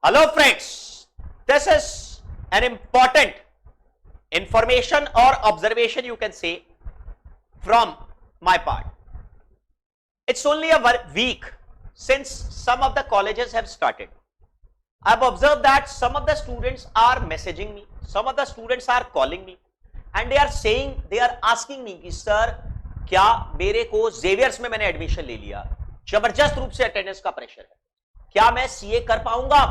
Hello friends, this is an important information or observation you can say from my part. It's only a week since some of the colleges have started. I've observed that some of the students are messaging me, some of the students are calling me and they are asking me कि sir क्या मेरे को Xavier's में मैंने admission ले लिया, जबरदस्त रूप से अटेंडेंस का प्रेशर है, क्या मैं सीए कर पाऊंगा?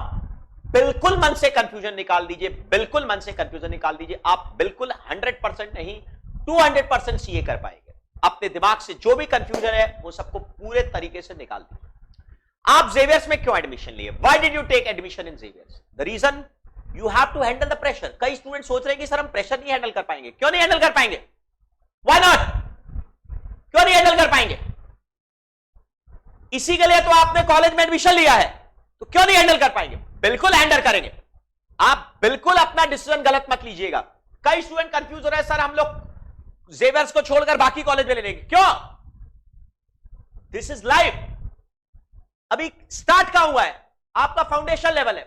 बिल्कुल मन से कंफ्यूजन निकाल दीजिए, बिल्कुल मन से कंफ्यूजन निकाल दीजिए। आप बिल्कुल 100% नहीं 200% सीए कर पाएंगे। अपने दिमाग से जो भी कंफ्यूजन है वो सबको पूरे तरीके से निकाल दीजिए। आप जेवियर्स में क्यों एडमिशन लिए? Why did you take admission in Xavier's? The reason you have to handle the pressure. कई स्टूडेंट सोच रहे हैं कि सर हम प्रेशर नहीं हैंडल कर पाएंगे। क्यों नहीं हैंडल कर पाएंगे? Why not? क्यों नहीं हैंडल कर पाएंगे? इसी के लिए तो आपने कॉलेज में एडमिशन लिया है, तो क्यों नहीं हैंडल कर पाएंगे? बिल्कुल हैंडल करेंगे। आप बिल्कुल अपना डिसीजन गलत मत लीजिएगा। कई स्टूडेंट कंफ्यूज हो रहे हैं, सर हम लोग जेवियर्स को छोड़कर बाकी कॉलेज में ले लेंगे। क्यों? This is life. अभी स्टार्ट कहां हुआ है? आपका फाउंडेशन लेवल है।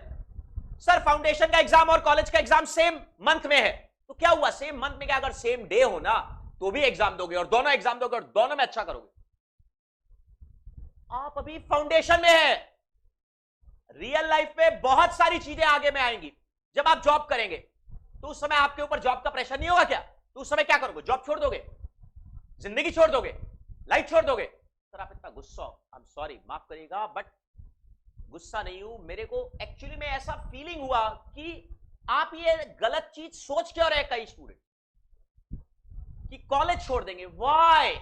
सर फाउंडेशन का एग्जाम और कॉलेज का एग्जाम सेम मंथ में है, तो क्या हुआ? सेम मंथ में क्या, अगर सेम डे हो ना तो भी एग्जाम दोगे और दोनों एग्जाम दोगे और दोनों में अच्छा करोगे। आप अभी फाउंडेशन में है। रियल लाइफ में बहुत सारी चीजें आगे में आएंगी। जब आप जॉब करेंगे तो उस समय आपके ऊपर जॉब का प्रेशर नहीं होगा क्या? तो उस समय क्या करोगे? जॉब छोड़ दोगे, जिंदगी छोड़ दोगे, लाइफ छोड़ दोगे। सर आप इतना गुस्सा हो, आई एम सॉरी, माफ करिएगा, बट गुस्सा नहीं हूं। मेरे को एक्चुअली में ऐसा फीलिंग हुआ कि आप ये गलत चीज सोच क्यों रहे कई स्टूडेंट कि कॉलेज छोड़ देंगे। व्हाई?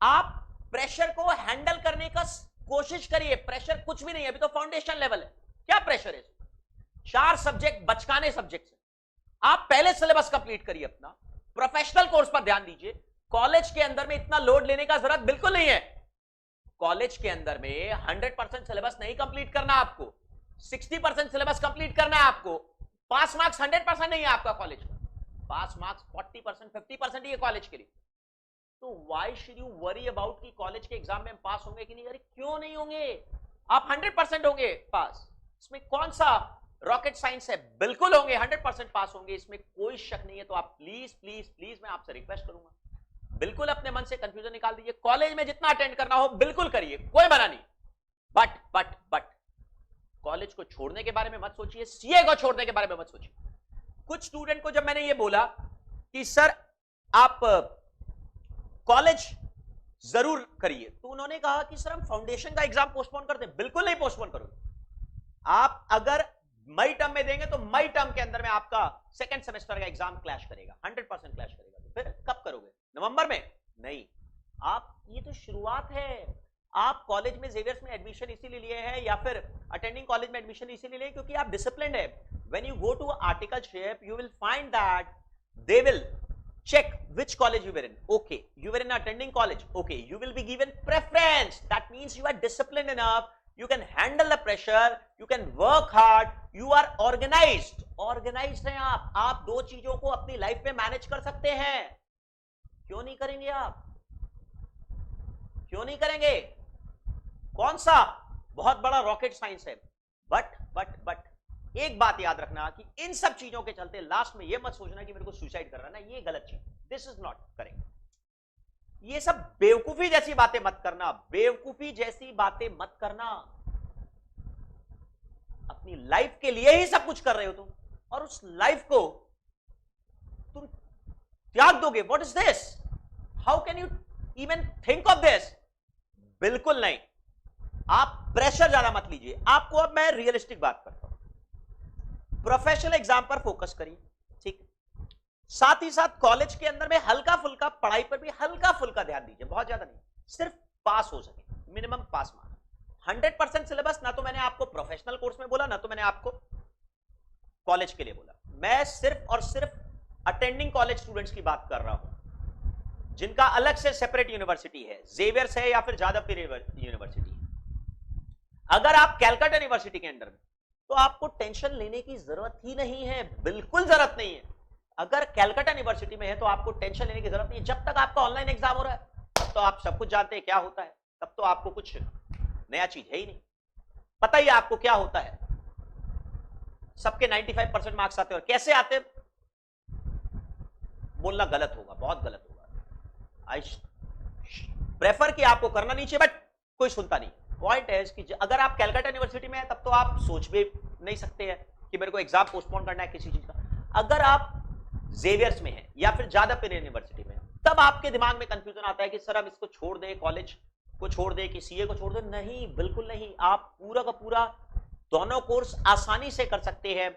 आप प्रेशर को हैंडल करने का कोशिश करिए। प्रेशर कुछ भी नहीं है, अभी तो फाउंडेशन लेवल है। क्या प्रेशर है? 4 सब्जेक्ट बचकाने सब्जेक्ट है। आप पहले सिलेबस कंप्लीट करिए, अपना प्रोफेशनल कोर्स पर ध्यान दीजिए। कॉलेज के अंदर में इतना लोड लेने का जरूरत बिल्कुल नहीं है। कॉलेज के अंदर में 100% सिलेबस नहीं कंप्लीट करना, आपको 60% सिलेबस कंप्लीट करना है। आपको पास मार्क्स 100% नहीं है आपका कॉलेज का, पास मार्क्स 40% 50% ही है कॉलेज के लिए। तो why should you worry about कि कॉलेज के एग्जाम में पास होंगे कि नहीं? अरे क्यों नहीं होंगे? आप 100% होंगे पास। इसमें कौन सा रॉकेट साइंस है? बिल्कुल होंगे, 100% पास होंगे, इसमें कोई शक नहीं है। तो आप प्लीज प्लीज प्लीज मैं आपसे रिक्वेस्ट करूंगा, बिल्कुल अपने मन से कंफ्यूजन निकाल दीजिए। कॉलेज में जितना अटेंड करना हो बिल्कुल करिए, कोई मना नहीं। बट कॉलेज को छोड़ने के बारे में मत सोचिए, सीए को छोड़ने के बारे में मत सोचिए। कुछ स्टूडेंट को जब मैंने ये बोला कि सर आप कॉलेज जरूर करिए, तो उन्होंने कहा कि सर हम फाउंडेशन का एग्जाम पोस्टपोन कर दें। बिल्कुल नहीं पोस्टपोन करोगे। आप अगर मई टर्म में देंगे तो मई टर्म के अंदर में आपका सेकंड सेमेस्टर का एग्जाम क्लैश करेगा, 100% क्लैश करेगा। तो फिर कब करोगे? नवंबर में? नहीं। आप, ये तो शुरुआत है। आप कॉलेज में जेवियर्स में एडमिशन इसीलिए लिए हैं या फिर अटेंडिंग कॉलेज में एडमिशन इसीलिए लिए क्योंकि आप डिसिप्लिन्ड है। When you go to articleship you will find that they will check which college you were in. Okay, you were in attending college. Okay, you will be given preference. That means you are disciplined enough, you can handle the pressure, you can work hard, you are organized. Organized हैं आप 2 चीजों को अपनी life में manage कर सकते हैं। क्यों नहीं करेंगे आप? क्यों नहीं करेंगे? कौन सा बहुत बड़ा रॉकेट साइंस है? बट एक बात याद रखना कि इन सब चीजों के चलते लास्ट में ये मत सोचना कि मेरे को सुसाइड कर रहा है ना, ये गलत चीज। This is not correct. ये सब बेवकूफी जैसी बातें मत करना, बेवकूफी जैसी बातें मत करना। अपनी लाइफ के लिए ही सब कुछ कर रहे हो तुम, और उस लाइफ को तुम त्याग दोगे। What is this? How can you even think of this? बिल्कुल नहीं। आप प्रेशर ज्यादा मत लीजिए। आपको अब मैं रियलिस्टिक बात करता हूं। प्रोफेशनल एग्जाम पर फोकस करिए, ठीक। साथ ही साथ कॉलेज के अंदर में हल्का फुल्का पढ़ाई पर भी हल्का फुल्का ध्यान दीजिए, बहुत ज्यादा नहीं, सिर्फ पास हो सके, मिनिमम पास मार्क्स। 100% सिलेबस ना तो मैंने आपको प्रोफेशनल कोर्स में बोला, ना तो मैंने आपको कॉलेज के लिए बोला। मैं सिर्फ और सिर्फ अटेंडिंग कॉलेज स्टूडेंट्स की बात कर रहा हूं, जिनका अलग से सेपरेट यूनिवर्सिटी है, जेवियर्स है या फिर जादवपुर यूनिवर्सिटी है। अगर आप कैलकाटा यूनिवर्सिटी के अंडर में, तो आपको टेंशन लेने की जरूरत ही नहीं है, बिल्कुल जरूरत नहीं है। अगर कैलकाटा यूनिवर्सिटी में है तो आपको टेंशन लेने की जरूरत नहीं है। जब तक आपका ऑनलाइन एग्जाम हो रहा है तब तो आप सब कुछ जानते हैं क्या होता है, तब तो आपको कुछ नया चीज है ही नहीं। पता ही आपको क्या होता है, सबके 95% मार्क्स आते हैं। और कैसे आते, बोलना गलत होगा, बहुत गलत होगा। आई प्रेफर कि आपको करना नहीं चाहिए, बट कोई सुनता नहीं। पॉइंट है कि अगर आप कैलकाटा यूनिवर्सिटी में हैं तब तो आप सोच भी नहीं सकते हैं कि मेरे को एग्जाम पोस्टपोन करना है किसी चीज का। अगर आप जेवियर्स में हैं या फिर जादवपुर यूनिवर्सिटी में, तब आपके दिमाग में कंफ्यूजन आता है कि सर हम इसको छोड़ दें, कॉलेज को छोड़ दें कि सीए को छोड़ दें। नहीं, बिल्कुल नहीं। आप पूरा का पूरा दोनों कोर्स आसानी से कर सकते हैं।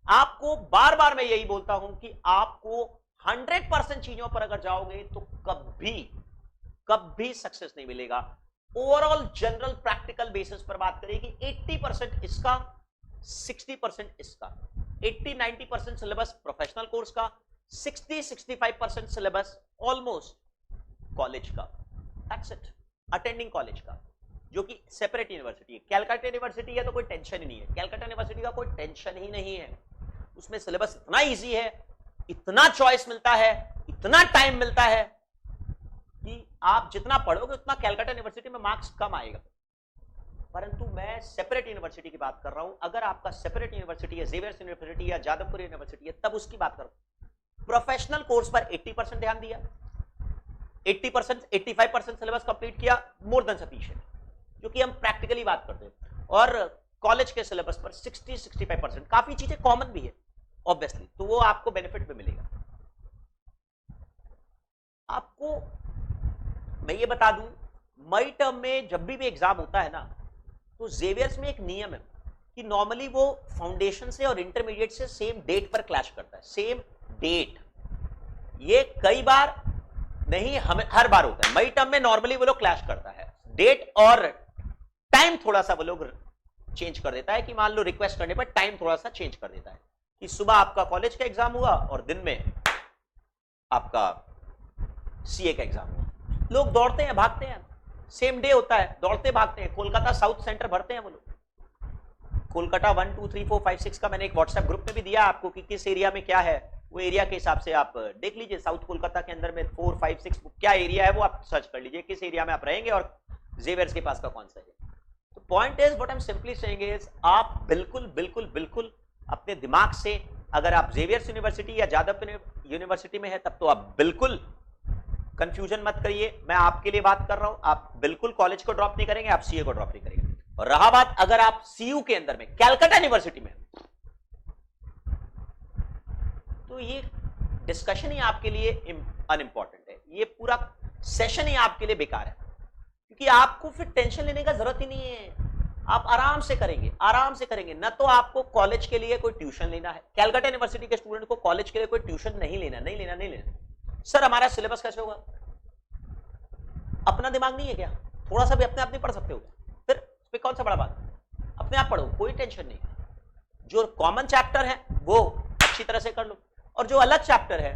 आपको बार बार मैं यही बोलता हूं कि आपको 100% चीजों पर अगर जाओगे तो कभी कभी सक्सेस नहीं मिलेगा। ओवरऑल जनरल प्रैक्टिकल बेसिस पर बात करें कि 80% इसका, 60% इसका, 80-90% सिलेबस प्रोफेशनल कोर्स का, 60-65% सिलेबस ऑलमोस्ट कॉलेज का। That's it. अटेंडिंग कॉलेज का, जो कि सेपरेट यूनिवर्सिटी है। कैलकाटा यूनिवर्सिटी है तो कोई टेंशन ही नहीं है। कैलकाटा यूनिवर्सिटी का कोई टेंशन ही नहीं है। उसमें सिलेबस इतना इजी है, इतना चॉइस मिलता है, इतना टाइम मिलता है कि आप जितना पढ़ोगे उतना कैलकाटा यूनिवर्सिटी में मार्क्स कम आएगा। परंतु मैं सेपरेट यूनिवर्सिटी की बात कर रहा हूं। अगर आपका सेपरेट यूनिवर्सिटी है, जेवियर्स यूनिवर्सिटी या जादवपुर यूनिवर्सिटी है, तब उसकी बात करो। प्रोफेशनल कोर्स पर 80% ध्यान दिया, 80%, 85% सिलेबस कंप्लीट किया, मोर देन सफिशिएंट, जो कि हम प्रैक्टिकली बात करते हैं। और कॉलेज के सिलेबस पर 60-65%, काफी चीजें कॉमन भी है ऑब्वियसली, तो वो आपको बेनिफिट में मिलेगा। आपको मैं ये बता दूं, मई टर्म में जब भी एग्जाम होता है ना, तो जेवियर्स में एक नियम है कि नॉर्मली वो फाउंडेशन से और इंटरमीडिएट से सेम डेट पर क्लैश करता है। सेम डेट, ये कई बार नहीं, हमें हर बार होता है। मई टर्म में नॉर्मली वो लोग क्लैश करता है, डेट और टाइम थोड़ा सा वो लोग चेंज कर देता है कि मान लो रिक्वेस्ट करने पर टाइम थोड़ा सा चेंज कर देता है कि सुबह आपका कॉलेज का एग्जाम हुआ और दिन में आपका सीए का एग्जाम हुआ। लोग दौड़ते हैं, भागते हैं, सेम डे होता है, दौड़ते भागते हैं। कोलकाता साउथ सेंटर भरते हैं वो लोग। कोलकाता 1 2 3 4 5 6 का मैंने एक व्हाट्सएप ग्रुप में भी दिया आपको कि किस एरिया में क्या है, वो एरिया के हिसाब से आप देख लीजिए। साउथ कोलकाता के अंदर में 4 5 6 क्या एरिया है वो आप सर्च कर लीजिए, किस एरिया में आप रहेंगे और जेवियर्स के पास का कौन सा है। तो point is, what I am simply saying is, आप बिल्कुल बिल्कुल बिल्कुल अपने दिमाग से, अगर आप जेवियर्स यूनिवर्सिटी या जादवपुर यूनिवर्सिटी में है तब तो आप बिल्कुल कंफ्यूजन मत करिए। मैं आपके लिए बात कर रहा हूं, आप बिल्कुल कॉलेज को ड्रॉप नहीं करेंगे, आप सीए को ड्रॉप नहीं करेंगे। और रहा बात अगर आप सीयू के अंदर में कैलकाटा यूनिवर्सिटी में, तो ये डिस्कशन ही आपके लिए अनइंपॉर्टेंट है। ये पूरा सेशन ही आपके लिए बेकार है, क्योंकि आपको फिर टेंशन लेने का जरूरत ही नहीं है। आप आराम से करेंगे, आराम से करेंगे। ना तो आपको कॉलेज के लिए कोई ट्यूशन लेना है, कैलकाटा यूनिवर्सिटी के स्टूडेंट को कॉलेज के लिए कोई ट्यूशन नहीं लेना, नहीं लेना, नहीं लेना। सर हमारा सिलेबस कैसे होगा? अपना दिमाग नहीं है क्या? थोड़ा सा भी अपने आप नहीं पढ़ सकते हो? फिर कौन सा बड़ा बात? अपने आप पढ़ो, कोई टेंशन नहीं। जो कॉमन चैप्टर है वो अच्छी तरह से कर लो, और जो अलग चैप्टर है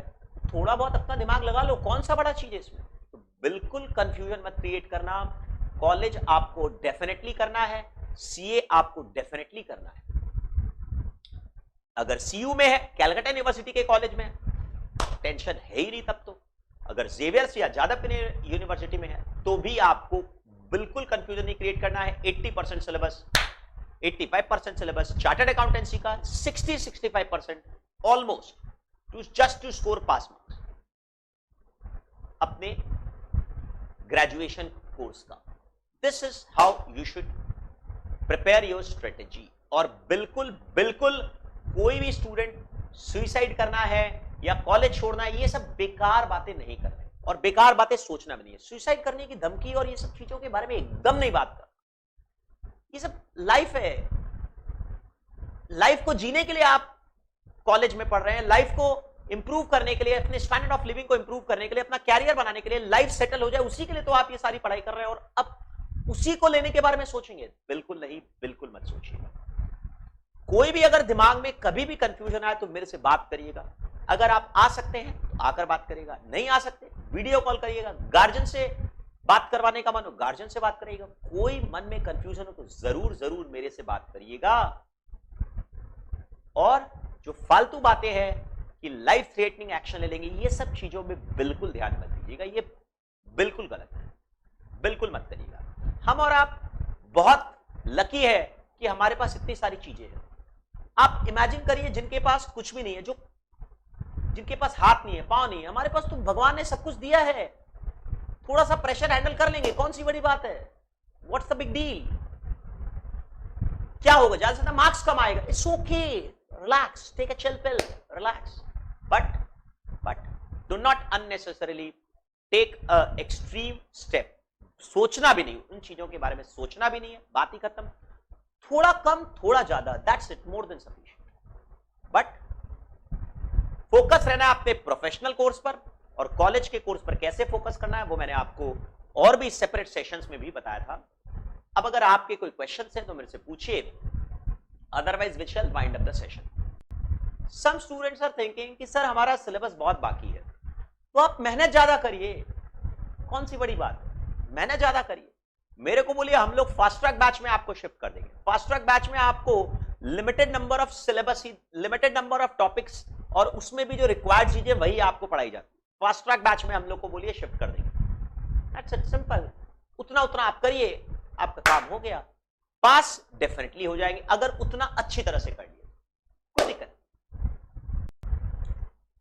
थोड़ा बहुत अपना दिमाग लगा लो। कौन सा बड़ा चीज है इसमें? तो बिल्कुल कंफ्यूजन मत क्रिएट करना। कॉलेज आपको डेफिनेटली करना है, सीए आपको डेफिनेटली करना है। अगर सीयू में है, कैलकाटा यूनिवर्सिटी के कॉलेज में, टेंशन है ही नहीं तब तो। अगर जेवियर्स या जादवपुर यूनिवर्सिटी में है तो भी आपको बिल्कुल कंफ्यूजन नहीं क्रिएट करना है। 80% सिलेबस, 85% सिलेबस चार्टर्ड अकाउंटेंसी का, 60-65% almost just to score pass marks अपने ग्रेजुएशन कोर्स का। This is how you should prepare your strategy. और बिल्कुल बिल्कुल कोई भी स्टूडेंट सुइसाइड करना है या कॉलेज छोड़ना है, ये सब बेकार बातें नहीं करना है और बेकार बातें सोचना भी नहीं है। सुइसाइड करने की धमकी और ये सब चीजों के बारे में एकदम नहीं बात कर। ये सब लाइफ है, लाइफ को जीने के लिए आप कॉलेज में पढ़ रहे हैं, लाइफ को इंप्रूव करने के लिए, अपने स्टैंडर्ड ऑफ लिविंग को इंप्रूव करने के लिए, अपना कैरियर बनाने के लिए, लाइफ सेटल हो जाए उसी के लिए तो आप ये सारी पढ़ाई कर रहे हैं। और अब उसी को लेने के बारे में सोचेंगे? बिल्कुल नहीं, बिल्कुल मत सोचिएगा। कोई भी अगर दिमाग में कभी भी कंफ्यूजन आए तो मेरे से बात करिएगा। अगर आप आ सकते हैं तो आकर बात करिएगा, नहीं आ सकते वीडियो कॉल करिएगा। गार्जियन से बात करवाने का मन हो गार्जियन से बात करिएगा। कोई मन में कंफ्यूजन हो तो जरूर जरूर मेरे से बात करिएगा। और जो फालतू बातें हैं कि लाइफ थ्रेटनिंग एक्शन ले लेंगे, ये सब चीजों में बिल्कुल ध्यान मत दीजिएगा, ये बिल्कुल गलत है, बिल्कुल मत करिएगा। हम और आप बहुत लकी है कि हमारे पास इतनी सारी चीजें हैं। आप इमेजिन करिए जिनके पास कुछ भी नहीं है, जो जिनके पास हाथ नहीं है, पांव नहीं है, हमारे पास तो भगवान ने सब कुछ दिया है। थोड़ा सा प्रेशर हैंडल कर लेंगे, कौन सी बड़ी बात है? What's the big deal? क्या होगा? ज्यादा से ज्यादा मार्क्स कम आएगा, it's okay, relax, take a chill pill, relax. But do not unnecessarily take a extreme step. सोचना भी नहीं, उन चीजों के बारे में सोचना भी नहीं है, बात ही खत्म। थोड़ा कम, थोड़ा ज्यादा, that's it, more than sufficient. But focus रहना है अपने प्रोफेशनल कोर्स पर, और कॉलेज के कोर्स पर कैसे फोकस करना है वो मैंने आपको और भी सेपरेट सेशंस में भी बताया था। अब अगर आपके कोई क्वेश्चंस हैं तो मेरे से पूछिए, otherwise we shall wind up the session. Some students are thinking कि सर हमारा सिलेबस बहुत बाकी है, तो आप मेहनत ज्यादा करिए, कौन सी बड़ी बात है, मेहनत ज्यादा करिए। मेरे को बोलिए, हम लोग फास्ट ट्रैक बैच में आपको शिफ्ट कर देंगे। फास्ट ट्रैक बैच में आपको limited number of syllabus, limited number of topics, और उसमें भी जो रिक्वायर्ड चीजें वही आपको पढ़ाई जाती है। फास्ट ट्रैक बैच में हम लोग को बोलिए शिफ्ट कर देंगे, दैट्स इट, सिंपल। उतना उतना आप करिए, आपका काम हो गया। पास डेफिनेटली हो जाएंगे अगर उतना अच्छी तरह से कर लिया, कोई दिक्कत नहीं।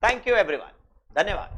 थैंक यू एवरीवन, धन्यवाद।